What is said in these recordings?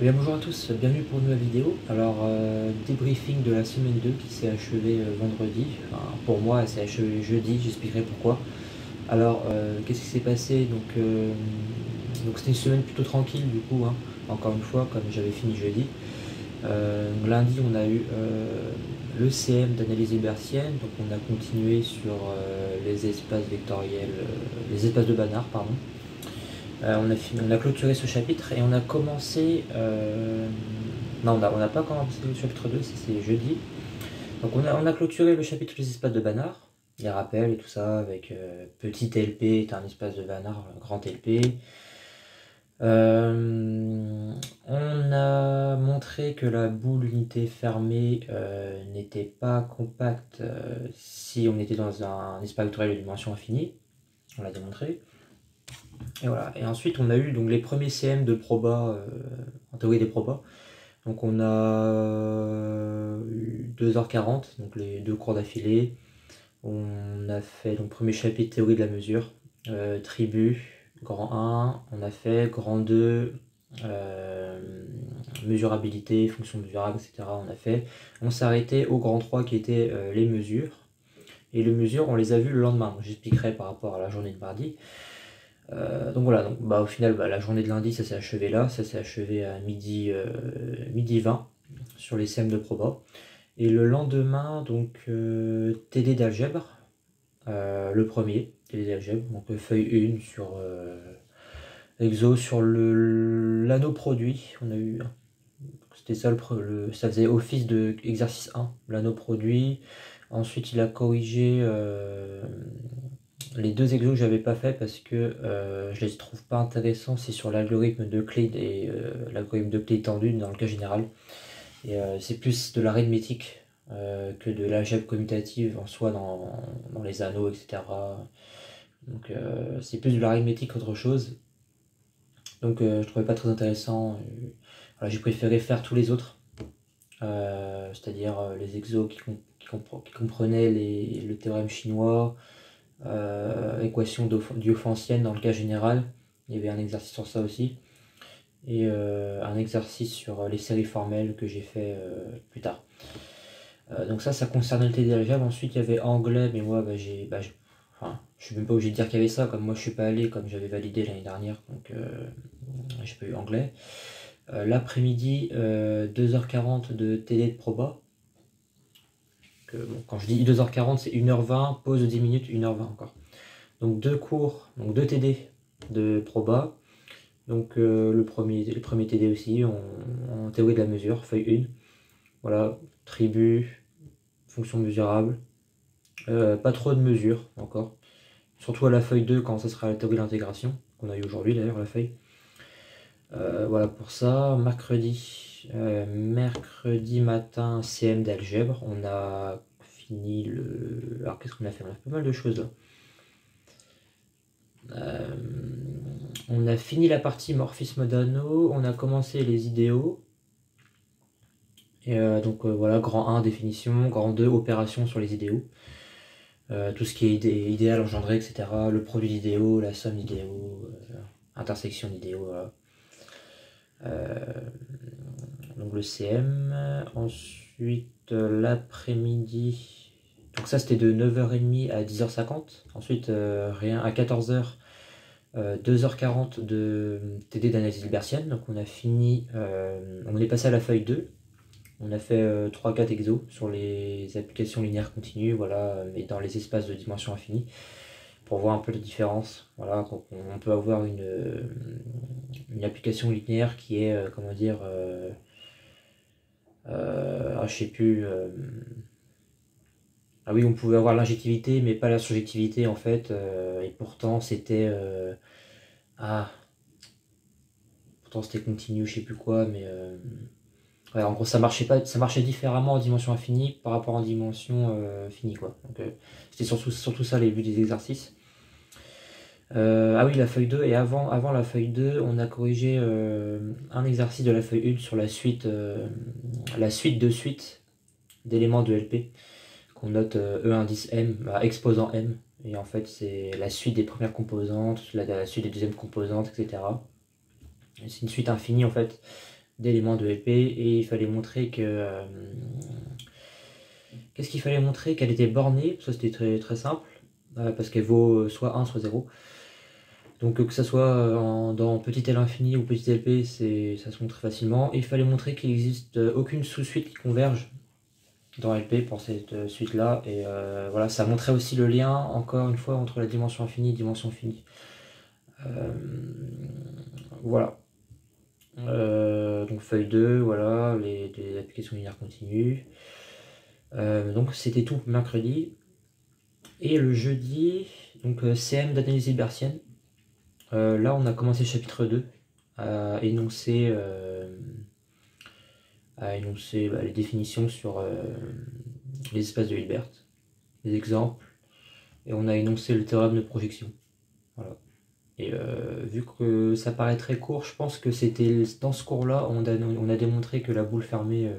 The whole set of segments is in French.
Eh bien, bonjour à tous, bienvenue pour une nouvelle vidéo. Alors, débriefing de la semaine 2 qui s'est achevée vendredi. Enfin, pour moi, elle s'est achevée jeudi, j'expliquerai pourquoi. Alors, qu'est-ce qui s'est passé? Donc c'était une semaine plutôt tranquille du coup, hein. Encore une fois, comme j'avais fini jeudi. Lundi, on a eu l'ECM d'analyse hébértienne, donc on a continué sur les espaces vectoriels, les espaces de Banach, pardon. On a clôturé ce chapitre et on a commencé. Non, on n'a pas commencé le chapitre 2, c'est jeudi. Donc on a clôturé le chapitre des espaces de Banach, les rappels et tout ça, avec petit LP est un espace de Banach, grand LP. On a montré que la boule unité fermée n'était pas compacte si on était dans un espace vectoriel de dimension infinie. On l'a démontré. Et voilà. Et ensuite, on a eu donc les premiers CM de proba, en théorie des probas. Donc on a eu 2h40, donc les deux cours d'affilée. On a fait donc premier chapitre théorie de la mesure, tribu, grand 1. On a fait grand 2, mesurabilité, fonction mesurable, etc. On s'est arrêté au grand 3 qui était les mesures. Et les mesures, on les a vues le lendemain. J'expliquerai par rapport à la journée de mardi. Donc voilà, au final, la journée de lundi, ça s'est achevé là, ça s'est achevé à midi 20 sur les CM de Proba. Et le lendemain, donc TD d'algèbre, le premier, TD d'algèbre, donc feuille 1 sur exo sur l'anneau produit. On a eu, c'était ça, ça faisait office de exercice 1, l'anneau produit. Ensuite, il a corrigé les deux exos que j'avais pas fait parce que je les trouve pas intéressants. C'est sur l'algorithme de Euclide et l'algorithme de Euclide étendu dans le cas général. Et c'est plus de l'arithmétique que de l'algèbre commutative en soi dans les anneaux, etc. Donc c'est plus de l'arithmétique qu'autre chose. Donc je trouvais pas très intéressant. Voilà, j'ai préféré faire tous les autres. C'est-à-dire les exos qui comprenaient le théorème chinois, équation diophantienne dans le cas général. Il y avait un exercice sur ça aussi. Et un exercice sur les séries formelles que j'ai fait plus tard. Donc ça concernait le TD d'algèbre. Ensuite, il y avait anglais, mais moi, je suis même pas obligé de dire qu'il y avait ça. Comme moi, je suis pas allé, comme j'avais validé l'année dernière, donc j'ai pas eu anglais. L'après-midi, 2h40 de TD de proba. Quand je dis 2h40, c'est 1h20, pause de 10 minutes, 1h20 encore. Donc deux cours, donc deux TD de proba. Donc le premier TD aussi, en théorie de la mesure, feuille 1. Voilà, tribu, fonction mesurable. Pas trop de mesures encore. Surtout à la feuille 2 quand ça sera la théorie de l'intégration, qu'on a eu aujourd'hui d'ailleurs la feuille. Voilà pour ça. Mercredi matin, CM d'algèbre. On a fini le. Alors qu'est-ce qu'on a fait? On a fait pas mal de choses là. On a fini la partie morphisme d'anneau, on a commencé les idéaux. Et voilà, grand 1 définition, grand 2 opération sur les idéaux. Tout ce qui est idéal engendré, etc. Le produit d'idéaux, la somme d'idéaux, intersection d'idéaux, voilà. Donc le CM. Ensuite, l'après-midi. Donc ça c'était de 9h30 à 10h50. Ensuite, rien à 14h. 2h40 de TD d'analyse hilbertienne. Donc on a fini, on est passé à la feuille 2. On a fait 3-4 exos sur les applications linéaires continues, voilà, mais dans les espaces de dimension infinie, pour voir un peu les différences. Voilà, on peut avoir une application linéaire qui est, comment dire, je sais plus. Ah oui, on pouvait avoir l'injectivité, mais pas la surjectivité en fait, et pourtant c'était. Pourtant c'était continu, je sais plus quoi, mais. Ouais, en gros, ça marchait différemment en dimension infinie par rapport en dimension finie, quoi. Donc, c'était surtout ça les buts des exercices. Ah oui, la feuille 2, et avant la feuille 2, on a corrigé un exercice de la feuille 1 sur la suite de suite d'éléments de LP, qu'on note E indice M, exposant M, et en fait c'est la suite des premières composantes, la suite des deuxièmes composantes, etc. C'est une suite infinie en fait. d'éléments de LP, et il fallait montrer que... qu'est-ce qu'il fallait montrer? Qu'elle était bornée, ça c'était très simple, parce qu'elle vaut soit 1 soit 0. Donc que ça soit dans petit L infini ou petit LP, ça se montre très facilement. Et il fallait montrer qu'il n'existe aucune sous-suite qui converge dans LP pour cette suite-là. Et voilà, ça montrait aussi le lien, encore une fois, entre la dimension infinie et dimension finie. Voilà. Donc feuille 2, voilà, les applications linéaires continues. Donc c'était tout mercredi. Et le jeudi, donc CM d'analyse hilbertienne. Là, on a commencé le chapitre 2 à énoncer, les définitions sur les espaces de Hilbert, les exemples, et on a énoncé le théorème de projection. Voilà. Et vu que ça paraît très court, je pense que c'était dans ce cours-là, on a démontré que la boule fermée,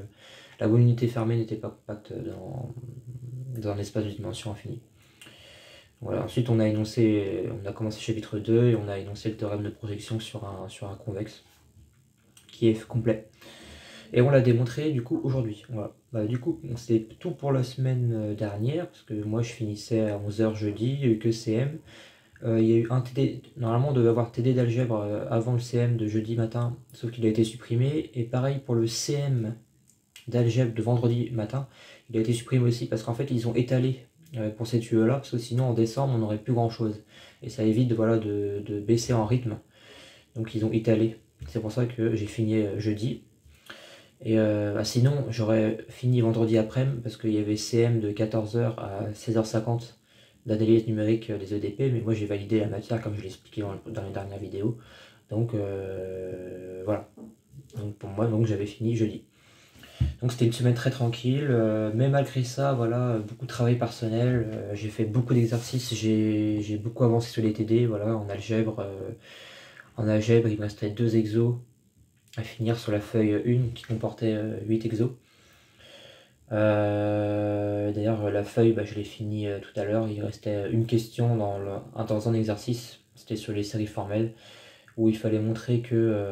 la boule unité fermée n'était pas compacte dans un espace de dimension infinie. Voilà. Ensuite, on a commencé le chapitre 2 et on a énoncé le théorème de projection sur un convexe qui est complet. Et on l'a démontré du coup aujourd'hui. Voilà. Bah, du coup, c'est tout pour la semaine dernière, parce que moi je finissais à 11 h jeudi, il n'y a eu que CM. Il y a eu un TD, normalement on devait avoir TD d'algèbre avant le CM de jeudi matin, sauf qu'il a été supprimé. Et pareil pour le CM d'algèbre de vendredi matin, il a été supprimé aussi, parce qu'en fait ils ont étalé pour cette UE-là, parce que sinon en décembre on n'aurait plus grand chose. Et ça évite voilà, de baisser en rythme. Donc ils ont étalé. C'est pour ça que j'ai fini jeudi. Et sinon j'aurais fini vendredi après-midi, parce qu'il y avait CM de 14 h à 16 h 50 d'analyse numérique des EDP, mais moi j'ai validé la matière comme je l'ai expliqué dans les dernières vidéos. Donc voilà. Donc pour moi, donc j'avais fini jeudi. Donc c'était une semaine très tranquille, mais malgré ça, voilà, beaucoup de travail personnel, j'ai fait beaucoup d'exercices, j'ai beaucoup avancé sur les TD, voilà, en algèbre, il me restait 2 exos à finir sur la feuille 1 qui comportait 8 exos. D'ailleurs la feuille, je l'ai fini tout à l'heure, il restait une question dans un exercice, c'était sur les séries formelles, où il fallait montrer que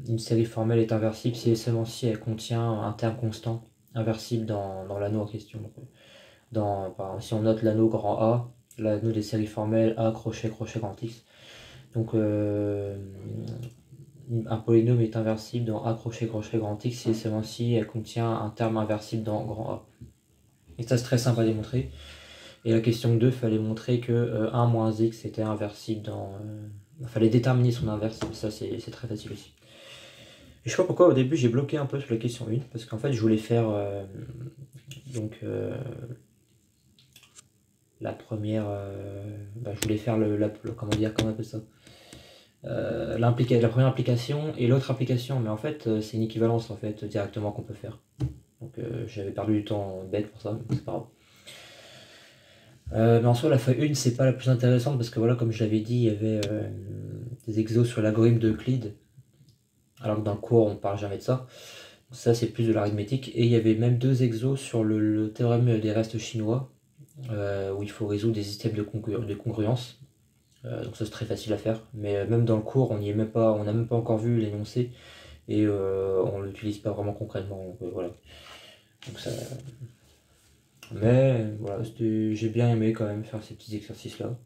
une série formelle est inversible si et seulement si elle contient un terme constant inversible dans l'anneau en question. Donc, par exemple, si on note l'anneau grand A, l'anneau des séries formelles A crochet crochet grand X. Donc un polynôme est inversible dans A crochet crochet grand X si et seulement si elle contient un terme inversible dans grand A. Et ça c'est très simple à démontrer. Et la question 2, il fallait montrer que 1 moins X était inversible dans... il fallait déterminer son inverse, ça c'est très facile aussi. Et je sais pas pourquoi au début j'ai bloqué un peu sur la question 1, parce qu'en fait je voulais faire la première... je voulais faire comment on appelle ça, la première application et l'autre application, mais en fait c'est une équivalence en fait directement qu'on peut faire. Donc j'avais perdu du temps bête pour ça, mais c'est pas grave. Mais en soi la feuille 1 c'est pas la plus intéressante, parce que voilà, comme je l'avais dit, il y avait des exos sur l'algorithme d'Euclide, alors que dans le cours on parle jamais de ça. Ça c'est plus de l'arithmétique. Et il y avait même 2 exos sur le théorème des restes chinois, où il faut résoudre des systèmes de congruence. Donc ça c'est très facile à faire, mais même dans le cours on n'a même pas encore vu l'énoncé, et on l'utilise pas vraiment concrètement, donc voilà. Donc ça... Mais voilà, j'ai bien aimé quand même faire ces petits exercices là.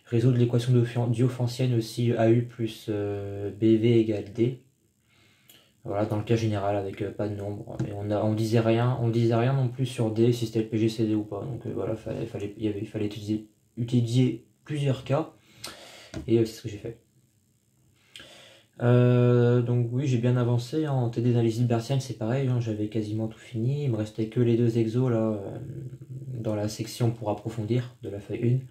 Résoudre l'équation diophantienne aussi, AU plus BV égale D. Voilà, dans le cas général avec pas de nombre. Et on disait rien non plus sur D, si c'était le PGCD ou pas. Donc voilà, il fallait utiliser plusieurs cas. Et c'est ce que j'ai fait. Donc oui, j'ai bien avancé en TD d'analyse hilbertienne, c'est pareil, j'avais quasiment tout fini. Il me restait que les 2 exos là, dans la section pour approfondir de la feuille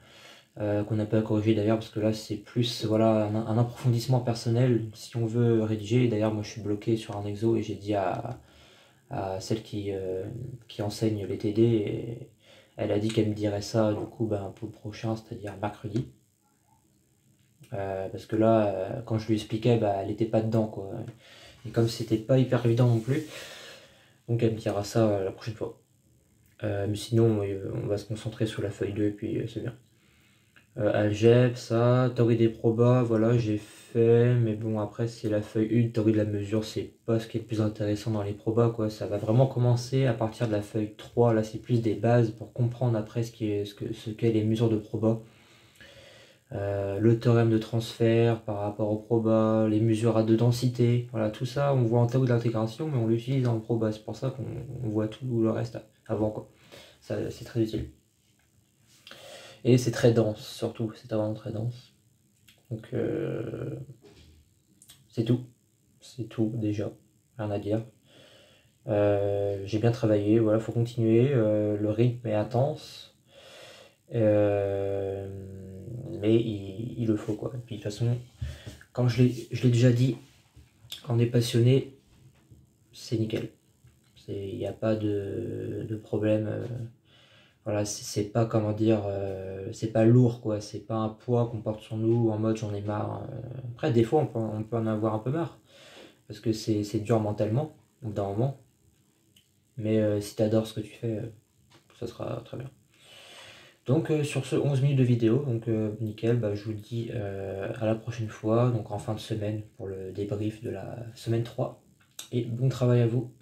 1, qu'on n'a pas corrigé d'ailleurs, parce que là c'est plus voilà, un approfondissement personnel si on veut rédiger. D'ailleurs moi je suis bloqué sur un exo, et j'ai dit à celle qui enseigne les TD, et elle a dit qu'elle me dirait ça du coup pour le prochain, c'est-à-dire mercredi. Parce que là, quand je lui expliquais, elle n'était pas dedans, quoi. Et comme c'était pas hyper évident non plus, donc elle me dira ça la prochaine fois. Mais sinon, on va se concentrer sur la feuille 2 et puis c'est bien. Algèbre, ça, théorie des probas, voilà, j'ai fait, mais bon, après, c'est la feuille 1, théorie de la mesure, c'est pas ce qui est le plus intéressant dans les probas, quoi. Ça va vraiment commencer à partir de la feuille 3, là, c'est plus des bases pour comprendre après ce qu'est les mesures de probas. Le théorème de transfert par rapport au proba, les mesures à deux densités, voilà, tout ça, on voit en théorie de l'intégration, mais on l'utilise en proba, c'est pour ça qu'on voit tout le reste avant, quoi. Ça, c'est très utile. Et c'est très dense, surtout, c'est vraiment très dense. Donc, c'est tout. C'est tout, déjà. Rien à dire. J'ai bien travaillé, voilà, faut continuer. Le rythme est intense. Euh, mais il le faut, quoi. Et puis, de toute façon, comme je l'ai déjà dit, quand on est passionné, c'est nickel. Il n'y a pas de problème. Voilà, c'est pas, comment dire, c'est pas lourd, quoi. C'est pas un poids qu'on porte sur nous en mode j'en ai marre. Après, des fois, on peut en avoir un peu marre. Parce que c'est dur mentalement, au bout d'un moment. Mais si tu adores ce que tu fais, ça sera très bien. Donc sur ce 11 minutes de vidéo, donc nickel, bah, je vous dis à la prochaine fois, donc en fin de semaine pour le débrief de la semaine 3. Et bon travail à vous.